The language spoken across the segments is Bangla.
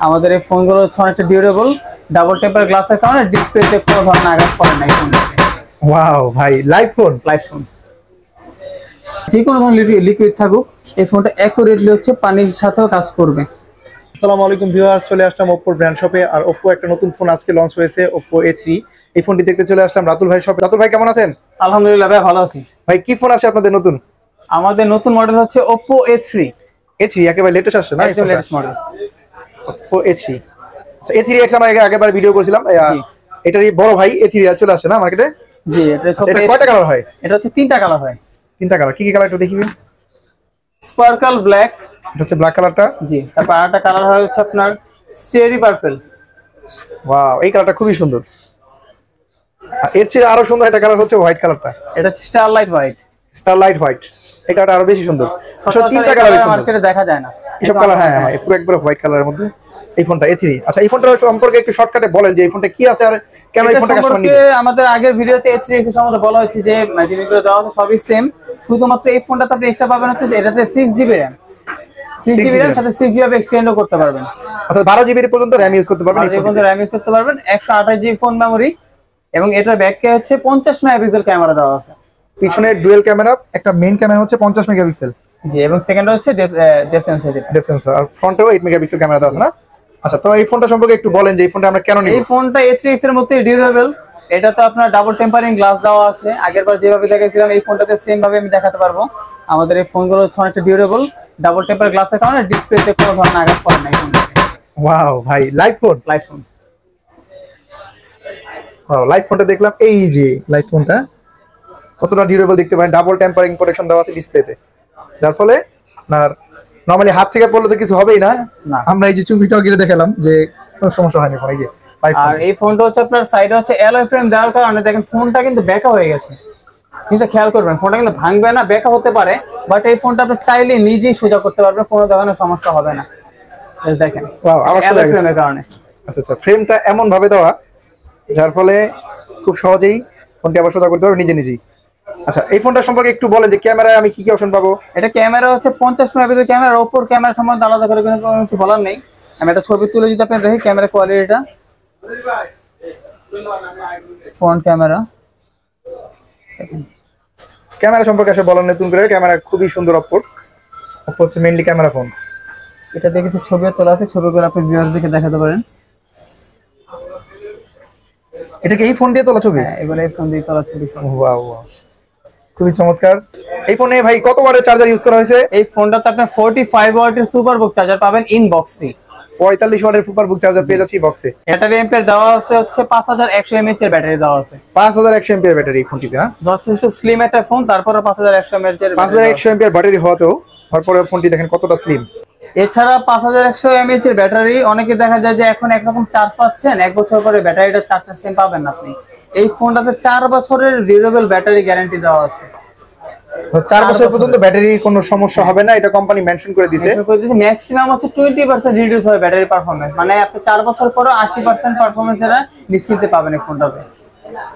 আমাদের এই ফোনগুলো হচ্ছে অনেকটা ডিউরেবল, ডাবল টেম্পার গ্লাসের কারণে ডিসপ্লেতে কোনো ধরনের আঘাত পড়ে না এই ফোনটাতে। ওয়াও ভাই, লাইভ ফোন। যে কোনো ধরনের লিকুইড থাকুক এই ফোনটা অ্যাকুরেটলি হচ্ছে পানির সাথেও কাজ করবে। আসসালামু আলাইকুম ভিউয়ার্স, চলে আসলাম ওপ্পোর ব্র্যান্ড শপে। আর ওপ্পো একটা নতুন ফোন আজকে লঞ্চ হয়েছে, ওপ্পো A3। এই ফোনটি দেখতে চলে আসলাম রাতুল ভাই শপে। রাতুল ভাই কেমন আছেন? আলহামদুলিল্লাহ ভাই, ভালো আছি। ভাই কি ফোন আছে আপনাদের নতুন? আমাদের নতুন মডেল হচ্ছে ওপ্পো A3। একেবারে লেটেস্ট আসছে না? একদম লেটেস্ট মডেল ওপ্পো A3। আচ্ছা, A3X আমরা আগেবার ভিডিও করেছিলাম। এটারই বড় ভাই A3 চলে আসছে না মার্কেটে? জি, এটা কয়টা কালার হয়? এটা হচ্ছে তিনটা কালার হয়। তিনটা কালার, কি কি কালার একটু দেখিবেন? স্পার্কল ব্ল্যাক, এটা হচ্ছে ব্ল্যাক কালারটা। জি। তারপর আরেকটা কালার হয় হচ্ছে আপনার স্টেরি পার্পল। ওয়াও, এই কালারটা খুবই সুন্দর। এর চেয়ে আরো সুন্দর একটা কালার হচ্ছে হোয়াইট কালারটা। এটা হচ্ছে স্টারলাইট হোয়াইট। এই কালারটা আরো বেশি সুন্দর। আসলে তিনটা কালার মার্কেটে দেখা যায় না এসব কালার। হ্যাঁ, পুরো একবার হোয়াইট কালারের মধ্যে এই ফোনটা A3। আচ্ছা, এই ফোনটা সম্পর্কে একটু শর্টকাটে বলেন যে এই ফোনটা কি আছে আর কেন এই ফোনটা কাস্টমার নিবে। আমাদের আগের ভিডিওতে A3X এর সম্বন্ধে বলা হয়েছে যে জিনিসগুলো দেওয়া আছে সবই সেম, শুধুমাত্র এই ফোনটাতে আপনি এক্সট্রা পাবেন হচ্ছে এটাতে 6GB RAM, 6GB RAM সাথে 6GB এক্সটেন্ডও করতে পারবেন। অর্থাৎ 12GB পর্যন্ত RAM ইউজ করতে পারবেন। 12GB পর্যন্ত RAM ইউজ করতে পারবেন, 128GB ফোন মেমোরি, এবং এটা ব্যাকে হচ্ছে 50 মেগাপিক্সেল ক্যামেরা দেওয়া আছে। পিছনে ডুয়াল ক্যামেরা, একটা মেইন ক্যামেরা হচ্ছে 50 মেগাপিক্সেল, জি, এবং সেকেন্ড হচ্ছে ডেপথ সেন্সর, আর ফ্রন্টেও 8 মেগাপিক্সেল ক্যামেরা দেওয়া আছে না? আচ্ছা, তো এই ফোনটা সম্পর্কে একটু বলেন যে এই ফোনটা আমরা কেন নিব। এই ফোনটা A3X এর মধ্যে ডিউরেবল। এটা তো আপনার ডাবল টেম্পারিং গ্লাস দেওয়া আছে। আগেরবার যেভাবে দেখাইছিলাম এই ফোনটাতে সেম ভাবে আমি দেখাতে পারবো। আমাদের এই ফোনগুলো হচ্ছে অনেকটা ডিউরেবল, ডাবল টেম্পার গ্লাসের কারণে ডিসপ্লেতে কোনো ধরনের আঘাত পড়ে না এই ফোনটাতে। ওয়াও ভাই, লাইভ ফোন। ওয়াও, লাইভ ফোনটা দেখলাম। এই যে লাইভ ফোনটা কতটা ডিউরেবল দেখতে পারেন। ডাবল টেম্পারিং প্রোটেকশন দেওয়া আছে ডিসপ্লেতে, যার ফলে আপনার নরমালি হাত থেকে পড়লে তো কিছু হবেই না। আমরা এই যে ছবিটাও গিয়ে দেখালাম যে কোনো সমস্যা হয়নি। এই যে আর এই ফোনটা হচ্ছে আপনার সাইডে হচ্ছে অ্যালয় ফ্রেম দেওয়ার কারণে দেখেন ফোনটা কিন্তু বেঁকা হয়ে গেছে। নিচে খেয়াল করবেন, ফোনটা কিন্তু ভাঙবে না, বেঁকা হতে পারে, বাট এই ফোনটা আপনি চাইলে নিজেই সোজা করতে পারবেন, কোনো ধরনের সমস্যা হবে না। দেখেন অ্যালয় ফ্রেমের কারণে। আচ্ছা, ফ্রেমটা এমন ভাবে দেওয়া যার ফলে খুব সহজেই ফোনটি আবার সোজা করতে পারবে নিজেই। আচ্ছা, এই ফোনটা সম্পর্কে একটু বলেন যে ক্যামেরায় আমি কি কি অপশন পাবো। এটা ক্যামেরা হচ্ছে 50 মেগাপিক্সেল ক্যামেরা। ওপর ক্যামেরা সম্বন্ধে আলাদা করে কোনো কিছু বলার নেই। আমি একটা ছবি তুলে যদি আপনি দেখেন ক্যামেরা কোয়ালিটিটা, ফ্রন্ট ক্যামেরা সম্পর্কে আসলে বলার নতুন করে। ক্যামেরা খুবই সুন্দর। ওপ্পো হচ্ছে মেইনলি ক্যামেরা ফোন। এটা দেখেছি ছবিও তোলা আছে, ছবিগুলো আপনি ভিউয়ারদেরকে দেখাতে পারেন। এটা কি এই ফোন দিয়ে তোলা ছবি? হ্যাঁ, এগুলো এই ফোন দিয়ে তোলা ছবি। ওয়াও, খুবই চমৎকার। এই ফোনে ভাই কত ওয়াটের চার্জার ইউজ করা হয়েছে? এই ফোনটাতে আপনি 45 ওয়াটের সুপারবুক চার্জার পাবেন ইন বক্সে। 45 ওয়াটের সুপারবুক চার্জার পেয়ে যাচ্ছি বক্সে। ব্যাটারি এম্পিয়ার দেওয়া আছে হচ্ছে 5100 mAh এর ব্যাটারি দেওয়া আছে। 5100 mAh ব্যাটারি এই ফোনটিতে। যথেষ্ট স্লিম একটা ফোন, তারপরে 5100 mAh এর 5100 mAh ব্যাটারি হওয়াতেও তারপরে ফোনটি দেখেন কতটা স্লিম। এছাড়া 5100 mAh এর ব্যাটারি, অনেকে দেখা যায় যে এখন একরকম চার্জ পাচ্ছেন, 1 বছর পরে ব্যাটারিটা চার্জটা সেম পাবেন না আপনি। এই ফোনটাতে 4 বছরের ডিউরেবল ব্যাটারি গ্যারান্টি দেওয়া আছে। 4 বছর পর্যন্ত ব্যাটারির কোনো সমস্যা হবে না, এটা কোম্পানি মেনশন করে দিয়েছে। ম্যাক্সিমাম হচ্ছে 20% রিডিউস হয় ব্যাটারি পারফরম্যান্স, মানে আপনি 4 বছর পরে 80% পারফরম্যান্স এরা নিশ্চিন্তে পাবেন এই ফোনটাতে।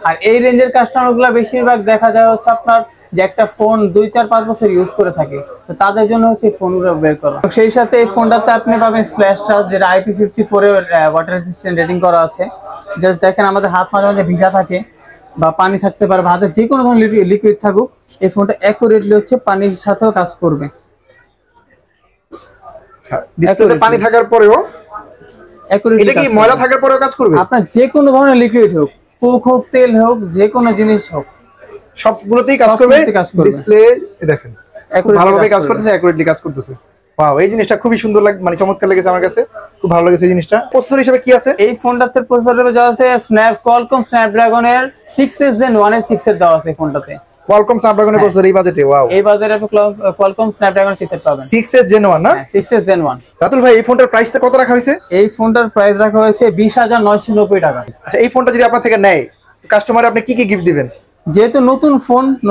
আর এই রেঞ্জের কাস্টমারগুলো বেশিরভাগ দেখা যায় হচ্ছে আপনার যে একটা ফোন 2-4-5 বছর ইউজ করে থাকে, তো তাদের জন্য হচ্ছে এই ফোনগুলো বের করা। সেই সাথে এই ফোনটাতে আপনি পাবেন স্প্ল্যাশ চার্জ, যেটা IP54 এর ওয়াটার রেজিস্ট্যান্ট রেটিং করা আছে। জাস্ট দেখেন আমাদের হাত মাঝে মাঝে ভিজা থাকে বা পানি থাকতে পারে, বা হাতে যে কোনো ধরনের লিকুইড থাকুক এই ফোনটা অ্যাকুরেটলি হচ্ছে পানির সাথেও কাজ করবে। ডিসপ্লেতে পানি থাকার পরেও এটা কি ময়লা থাকার পরেও কাজ করবে? আপনার যে কোনো ধরনের লিকুইড হোক, কোক হোক, তেল হোক, যে কোনো জিনিস হোক, সবগুলোতেই কাজ করবে। ডিসপ্লে দেখেন ভালোভাবে কাজ করতেছে, অ্যাকুরেটলি কাজ করতেছে। ওয়াও, এই জিনিসটা খুবই সুন্দর লাগে, মানে চমৎকার লেগেছে আমার কাছে, খুব ভালো লেগেছে এই জিনিসটা। প্রসেসর হিসেবে কি আছে এই ফোনটাতে? প্রসেসর হিসেবে দেওয়া আছে কোয়ালকম স্ন্যাপড্রাগনের 6s Gen 1 এর চিপসেট দেওয়া আছে এই ফোনটাতে। কোয়ালকম স্ন্যাপড্রাগনের প্রসেসর এই বাজেটে? ওয়াও, এই বাজেটে আপনি কোয়ালকম স্ন্যাপড্রাগনের চিপসেট পাবেন 6s Gen 1 না? 6s Gen 1। রাতুল ভাই, এই ফোনটার প্রাইসটা কত রাখা হয়েছে? এই ফোনটার প্রাইস রাখা হয়েছে 20,990 টাকা। আচ্ছা, এই ফোনটা যদি আপনার থেকে নেয় কাস্টমার আপনি কি কি গিফট দিবেন? যেহেতু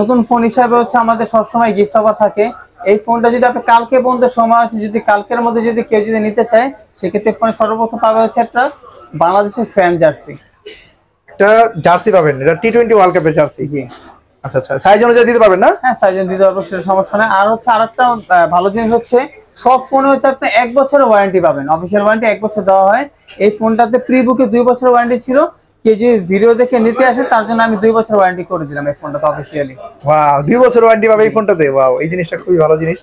নতুন ফোন হিসাবে হচ্ছে আমাদের সবসময় গিফট অফার থাকে। এই ফোনটা যদি আপনি কালকে পর্যন্ত সময় আছে, যদি কালকের মধ্যে যদি কেউ যদি নিতে চায়, সেক্ষেত্রে ফোনে সর্বপ্রথম পাবে হচ্ছে একটা বাংলাদেশের ফ্যান জার্সি। এটা জার্সি পাবেন, এটা T20 ওয়ার্ল্ড কাপের জার্সি। জি। আচ্ছা, সাইজ অনুযায়ী দিতে পারবেন না? হ্যাঁ, সাইজ দিতে পারবো, সেটা সমস্যা নেই। আর হচ্ছে আরেকটা ভালো জিনিস হচ্ছে সব ফোনে হচ্ছে আপনি 1 বছরের ওয়ারেন্টি পাবেন, অফিসিয়াল ওয়ারেন্টি 1 বছর দেওয়া হয়। এই ফোনটাতে প্রি বুকে 2 বছরের ওয়ারেন্টি ছিল, কেউ যদি ভিডিও দেখে নিতে আসে তার জন্য আমি 2 বছর ওয়ারেন্টি করে দিলাম এই ফোনটাতে অফিসিয়ালি। ওয়াও, 2 বছর ওয়ারেন্টি পাবে এই ফোনটাতে। ওয়াও, এই জিনিসটা খুবই ভালো জিনিস।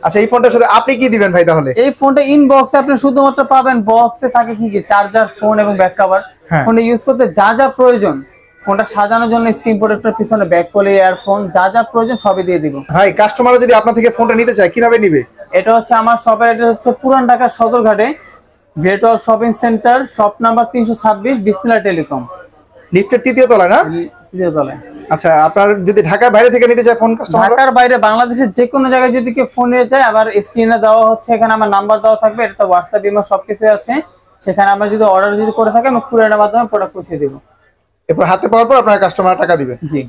আচ্ছা, এই ফোনটার সাথে আপনি কি দিবেন ভাই তাহলে? এই ফোনটা ইনবক্সে আপনি শুধুমাত্র পাবেন, বক্সে থাকে কি কি চার্জার, ফোন এবং ব্যাক কভার। হ্যাঁ। ফোনে ইউজ করতে যা যা প্রয়োজন, ফোনটা সাজানোর জন্য স্ক্রিন প্রোটেক্টর, পিছনে ব্যাক পলি, ইয়ারফোন, যা যা প্রয়োজন সবই দিয়ে দিব। ভাই, কাস্টমাররা যদি আপনার থেকে ফোনটা নিতে চায় কিভাবে নিবে? এটা হচ্ছে আমার শপের অ্যাড্রেস হচ্ছে পুরান ঢাকা সদরঘাটে, গ্রেট ওয়াল শপিং সেন্টার, শপ নাম্বার 326, বিসমিল্লাহ টেলিকম, লিফটের 3য় তলায় না? 3য় তলায়। আচ্ছা, আপনার যদি ঢাকার বাইরে থেকে নিতে চায় ফোন কাস্টমার? ঢাকার বাইরে বাংলাদেশের যে কোনো জায়গায় যদি কেউ ফোন নিয়ে যায়, আবার স্ক্রিনে দেওয়া হচ্ছে, এখানে আমার নাম্বার দেওয়া থাকবে, এটা হোয়াটসঅ্যাপ, ইমো সবকিছু আছে। সেখানে আমরা যদি অর্ডার যদি করে থাকি, আমি কুরিয়ারের মাধ্যমে প্রোডাক্ট পৌঁছে দিব। এরপর হাতে পাওয়ার পর আপনার কাস্টমার টাকা দিবে। জি।